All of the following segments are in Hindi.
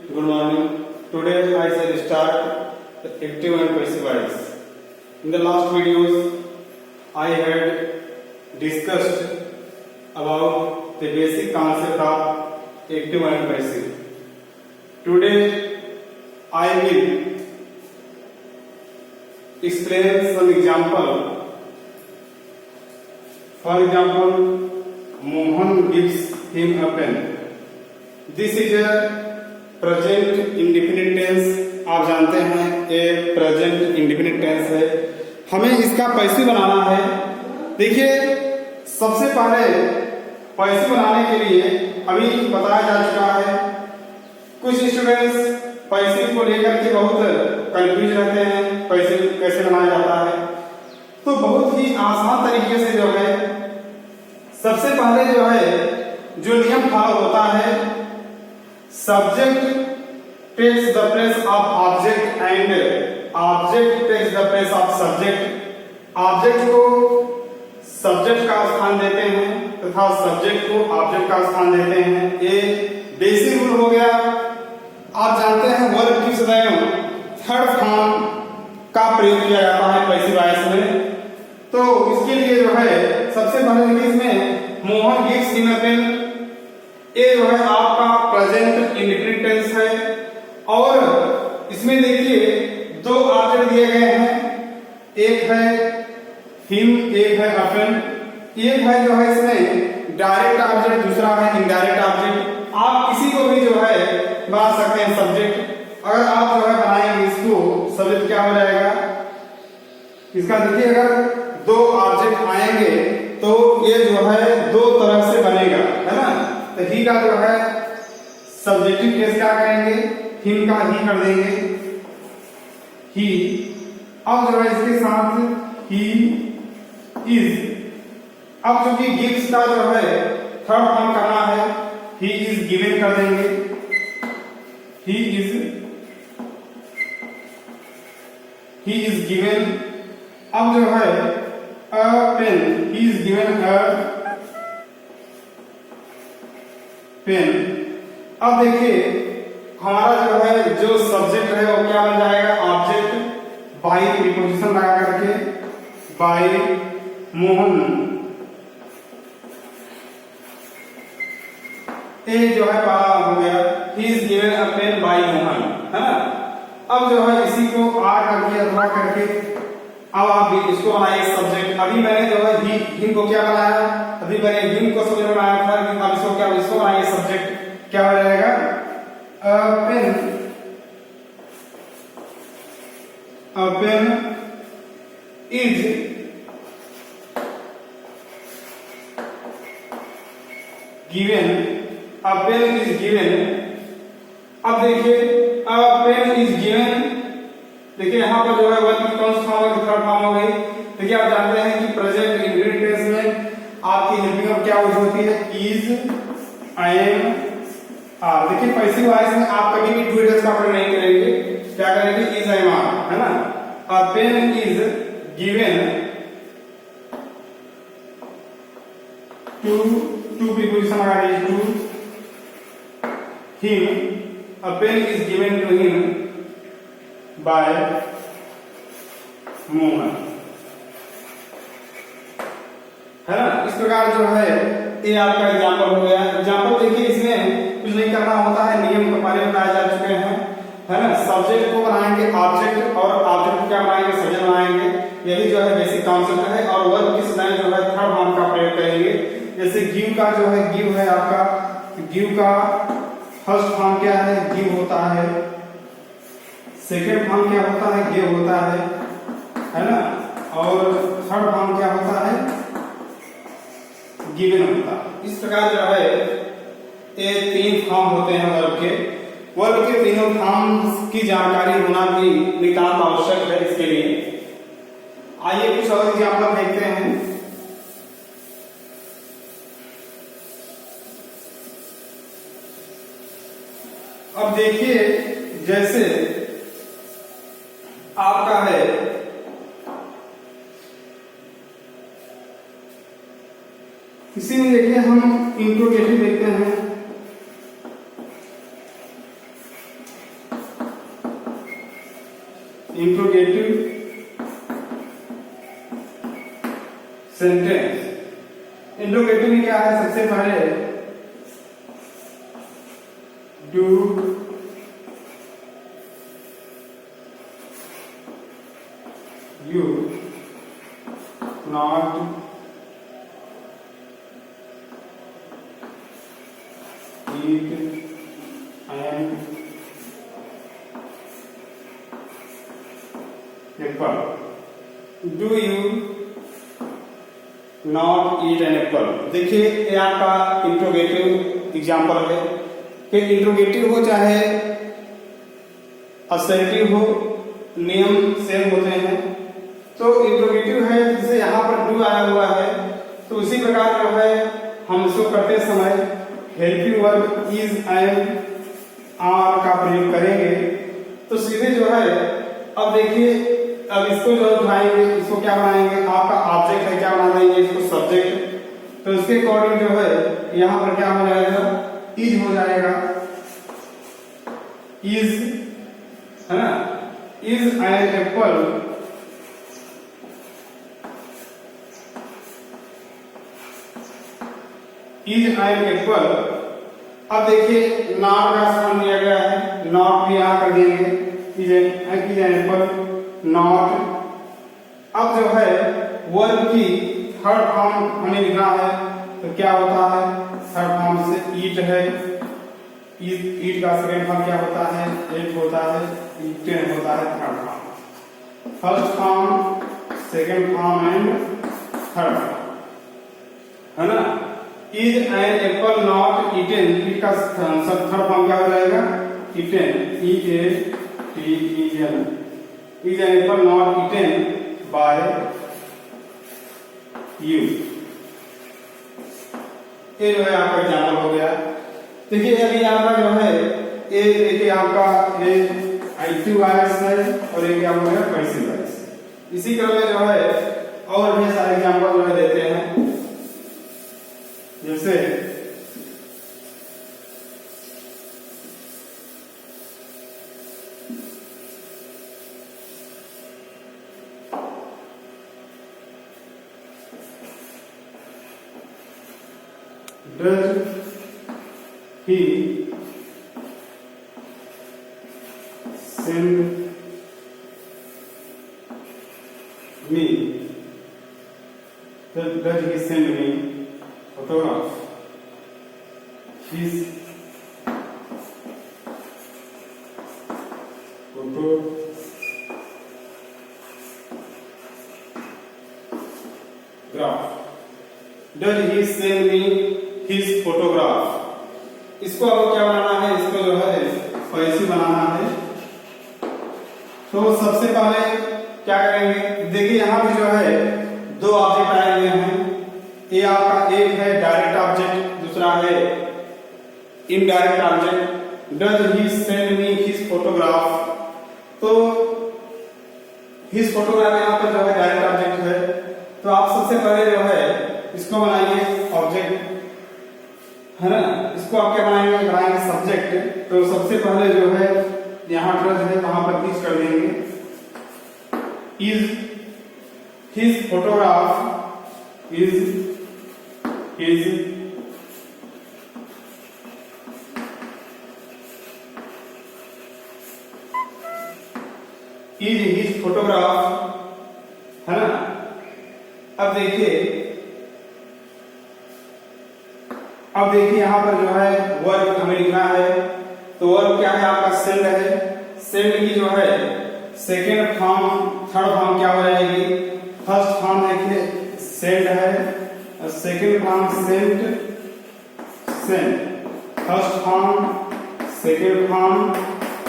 Good morning. Today I shall start the active and passive voice. In the last videos, I had discussed about the basic concept of active and passive. Today I will explain some example. For example, Mohan gives him a pen. This is a present indefinite tense. आप जानते हैं ये प्रेजेंट इंडिफिनिट टेंस है। हमें इसका पैसिव बनाना है। देखिए, सबसे पहले पैसिव बनाने के लिए अभी बताया जा चुका है। कुछ स्टूडेंट्स पैसिव को लेकर के बहुत कंफ्यूज रहते हैं, पैसिव कैसे बनाया जाता है। तो बहुत ही आसान तरीके से जो है, सबसे पहले जो है जो नियम फॉलो होता है, subject takes the place of object and object takes the place of subject. Object को सब्जेक्ट का स्थान देते हैं तथा सब्जेक्ट को ऑब्जेक्ट का स्थान देते हैं। ये बेसिक रूल हो गया। आप जानते हैं वर्ब की सदैव थर्ड फॉर्म का प्रयोग किया जाता है पैसिव वॉइस में। तो इसके लिए जो है सबसे पहले देखिए, इसमें Mohan gives him a pen, ये जो है आपका प्रेजेंट इंडिफिनिट टेंस है। और इसमें देखिए दो ऑब्जेक्ट दिए गए हैं, एक है हिम, एक है अ पेन। एक है जो है इसमें डायरेक्ट ऑब्जेक्ट, दूसरा है इनडायरेक्ट ऑब्जेक्ट। आप किसी को भी जो है बना सकते हैं सब्जेक्ट। अगर आप जो है बनाएंगे इसको, सब्जेक्ट क्या हो जाएगा इसका, देखिए अगर दो ऑब्जेक्ट आएंगे तो ये जो है दो तरह से बनेगा, है ना। तो ही का जो है सब्जेक्टिव केस क्या करेंगे, हिम का ही कर देंगे, ही। अब जो है इसके साथ ही इज। अब चूंकि गिव्स का जो है थर्ड फॉर्म करना है, ही इज गिवन कर देंगे, ही इज गिवन। अब जो है a pen, he is given a pen. अब देखिए हमारा जो है जो सब्जेक्ट है वो क्या बन जाएगा, ऑब्जेक्ट बाय प्रीपोजिशन लगा करके, बाय मोहन। ये जो है पहला हो गया, he is given a pen by Mohan, है ना। अब जो है इसी को आर करके अथवा करके अब आप भी इसको बनाइए सब्जेक्ट। अभी मैंने जो है हिम को क्या बनाया, अभी मैंने हिम को सब्जेक्ट बनाया था, अब इसको क्या, इसको बनाइए सब्जेक्ट। क्या हो जाएगा, pen, a pen is given, a pen is given. अब देखिए अ पेन इज गिवन, देखिए यहाँ पर जो है वर्ब की कौन सी फॉर्म है, थर्ड फॉर्म हो गई। देखिए आप जानते हैं कि प्रेजेंट इंडिफिनिट टेंस में आपकी हेल्पिंग वर्ब क्या होती है, इज, आई एम, आर। देखिए पैसिव वॉइस में आप कभी भी डू इट का प्रयोग नहीं करेंगे, क्या करेंगे, इज, आई एम, आर, है ना। A pen is given to preposition लगा दीजिए, to him. A pen is given to him by Mohan, है ना। इस प्रकार जो है ये आपका एग्जाम्पल हो गया। एग्जाम्पल देखिए, इसमें कुछ नहीं करना होता है, नियम तो पहले बताए जा चुके हैं, है ना। सब्जेक्ट को बनाएंगे ऑब्जेक्ट और ऑब्जेक्ट को क्या बनाएंगे, सब्जेक्ट बनाएंगे। यही जो है बेसिक कॉन्सेप्ट है। और वर्ब की सदैव जो है थर्ड फॉर्म का प्रयोग करेंगे। जैसे गिव का जो है, गिव है आपका, गिव का फर्स्ट फॉर्म क्या है, गिव होता है। सेकेंड फॉर्म क्या होता है, गिव होता है ना। और थर्ड फॉर्म क्या होता है, गिवन होता है। इस प्रकार जो है ये तीन फॉर्म होते हैं वर्ब के। वर्ब के तीनों फॉर्म की जानकारी होना भी नितांत आवश्यक है इसके लिए। आइए कुछ और एग्जाम्पल देखते हैं। अब देखिए जैसे आपका है, इसी में देखिए हम इंट्रोगेटिव देखते हैं। Interrogative sentence. इंट्रोगेटिव में क्या है, सबसे पहले do you not eat an apple, do you not eat an apple. देखिए ये आपका इंट्रोगेटिव एग्जाम्पल है कि इंट्रोगेटिव हो चाहे असर्टिव हो, नियम सेम होते हैं। तो इंट्रोगेटिव है जैसे यहाँ पर डू आया हुआ है, तो उसी प्रकार जो है हम इसको करते समय helping verb is and are का प्रयोग करेंगे। तो सीधे जो है अब देखिए, अब इसको जो उठाएंगे, इसको क्या बनाएंगे, आपका ऑब्जेक्ट है, क्या बना देंगे इसको सब्जेक्ट। तो इसके अकॉर्डिंग जो है यहाँ पर क्या हो जाएगा, इज हो जाएगा, इज है ना, is an Apple is an Apple. अब देखिए नॉट का स्थान दिया गया है, नॉट भी यहाँ कर देंगे, इज एन एप्पल नॉट। अब जो है वर्ब की थर्ड फॉर्म हमें लिखना है, तो क्या होता है, थर्ड फॉर्म से ईट है, ईट का सेकंड फॉर्म क्या होता है, एट होता है, ईटेन होता है third form. First form, second form and third form, है ना। Is an apple not eaten, eat का थर्ड फॉर्म क्या हो जाएगा, eaten, E A T E N. Is an apple not eaten by you. ये जो है आपका एग्जाम्पल हो गया। देखिए अभी आपका जो है ये देखिए आपका ये एक्टिव वॉइस है और ये क्या हो गया, पैसिव वॉइस। इसी क्रम में जो है और भी सारे एग्जाम्पल जो है देते हैं, जैसे does he send me, does he send me photograph, his photograph, does he send me his photograph। इसको अब क्या बनाना है, इसको जो है पैसिव बनाना है। तो सबसे पहले क्या करेंगे, देखिए यहाँ पे जो है दो ऑब्जेक्ट आए हुए हैं। ये आपका एक है डायरेक्ट ऑब्जेक्ट, दूसरा है indirect object. Does he send me his photograph, तो हिज फोटोग्राफ यहाँ पर जो है डायरेक्ट ऑब्जेक्ट है। तो आप सबसे पहले जो है इसको बनाइए ऑब्जेक्ट, है ना। इसको आप क्या बनाएंगे सब्जेक्ट। तो सबसे पहले जो है यहाँ डज है, वहां पर इज कर देंगे। Is his photograph, is his photograph, है ना। अब देखिए यहाँ पर जो है वर्ब हमें लिखना है। तो वर्ब क्या है आपका, सेंड है। सेंड की जो है सेकेंड फॉर्म, थर्ड फॉर्म क्या हो जाएगी, फर्स्ट फॉर्म देखिए सेंड है, second form send, first form, second form,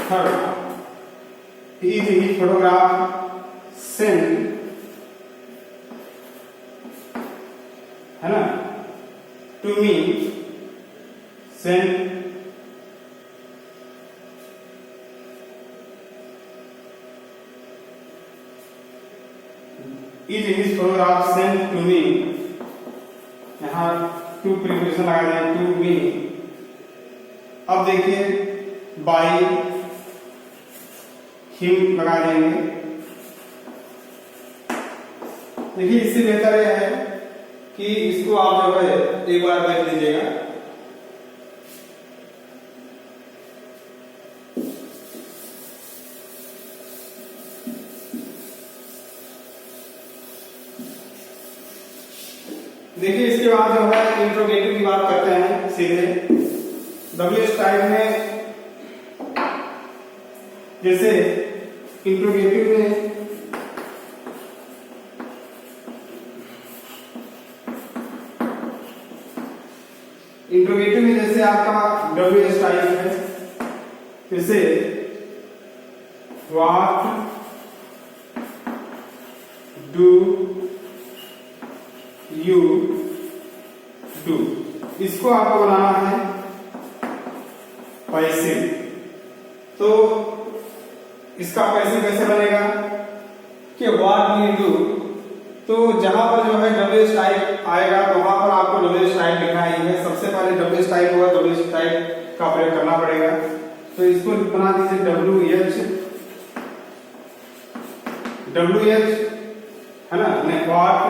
third form. Is his photograph send, है ना, to me, send is his photograph send to me. यहाँ टू प्रीपोजिशन लगा दें, टू मी। अब देखिए बाय हिम लगा देंगे। देखिए इससे बेहतर यह है कि इसको आप जो है एक बार देख लीजिएगा। देखिए इसके बाद जो है इंट्रोगेटिव की बात करते हैं सीधे। WH टाइप में जैसे इंट्रोगेटिव में जैसे आपका WH टाइप है, जैसे व्हाट डू यू डू, इसको आपको बनाना है पैसिव। तो इसका पैसिव कैसे बनेगा कि व्हाट डू यू डू, तो जहां पर जो है WH टाइप आएगा तो वहां पर आपको WH टाइप लिखना ही है। सबसे पहले WH टाइप होगा, WH टाइप का प्रयोग करना पड़ेगा। तो इसको बना दीजिए WH है ना, व्हाट।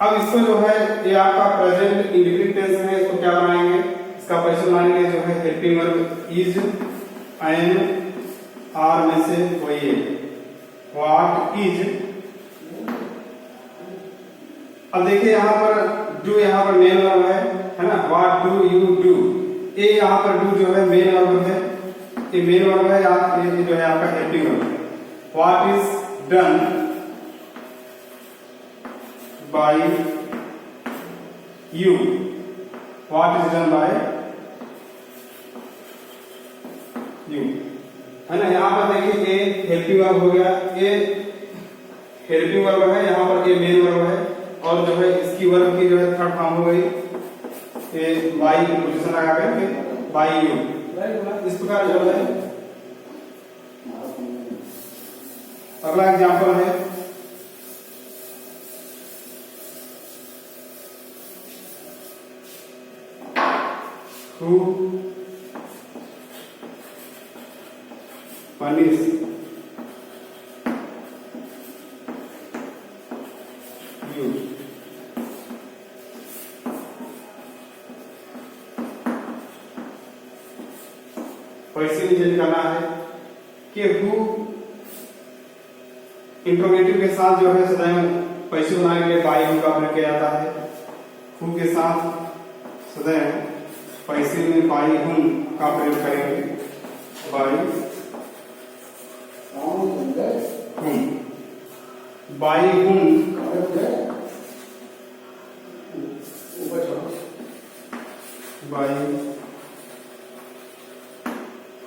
अब इसको जो है ये आपका प्रेजेंट इंडिफिनिट टेंस है, इसको क्या बनाएंगे, इसका पैसिव बनाने के लिए जो है helping verb is and are में से वही है व्हाट इज। अब देखिए यहाँ पर डू, यहाँ पर मेन वर्ब है ना, व्हाट डू यू डू, ये यहाँ पर डू जो है मेन वर्ब है, ये मेन वर्ब है, ये जो है आपका helping verb. What is done by you, what is done by you, है ना। यहाँ पर देखिए ए हेल्पिंग वर्ब हो गया, ए हेल्पिंग वर्ब है, यहाँ पर ए मेन वर्ब है, और जो है इसकी वर्ब की जो है थर्ड फॉर्म हो गई ए बाई पोजीशन लगा करके बाई यू। इस प्रकार जो है अगला एग्जांपल है who punish you। Passive change करना है कि हु इंट्रोगेटिव के साथ जो है सदैव पैसिव बनाने के लिए बाई हु का प्रयोग किया जाता है। हु के साथ सदैव पैसिव में बाई हुम का प्रयोग करेंगे, बाई हुम, बाई हुम, बाई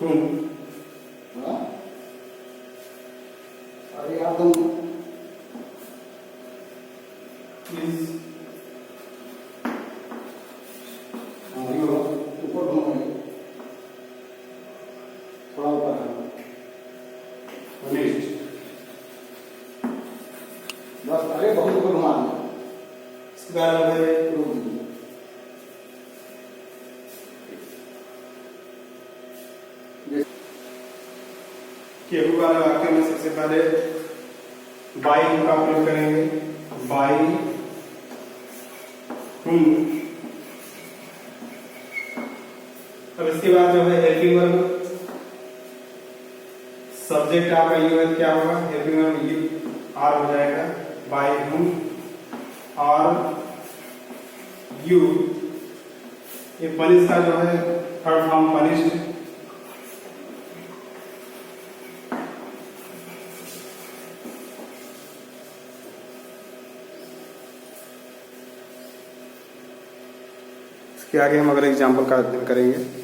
हुम। इज केहू वाले वाक्य में सबसे पहले बाई हुम का प्रयोग करेंगे, बाई हुम। अब इसके बाद जो है हेल्पिंग वर्ब, सब्जेक्ट आपका यू है, क्या होगा हेल्पिंग वर्ब यू आर हो जाएगा, बाई हुम और यू। ये पनिश का जो है थर्ड फॉर्म पनिश्ड। इसके आगे हम अगर एग्जाम्पल का अध्ययन करेंगे।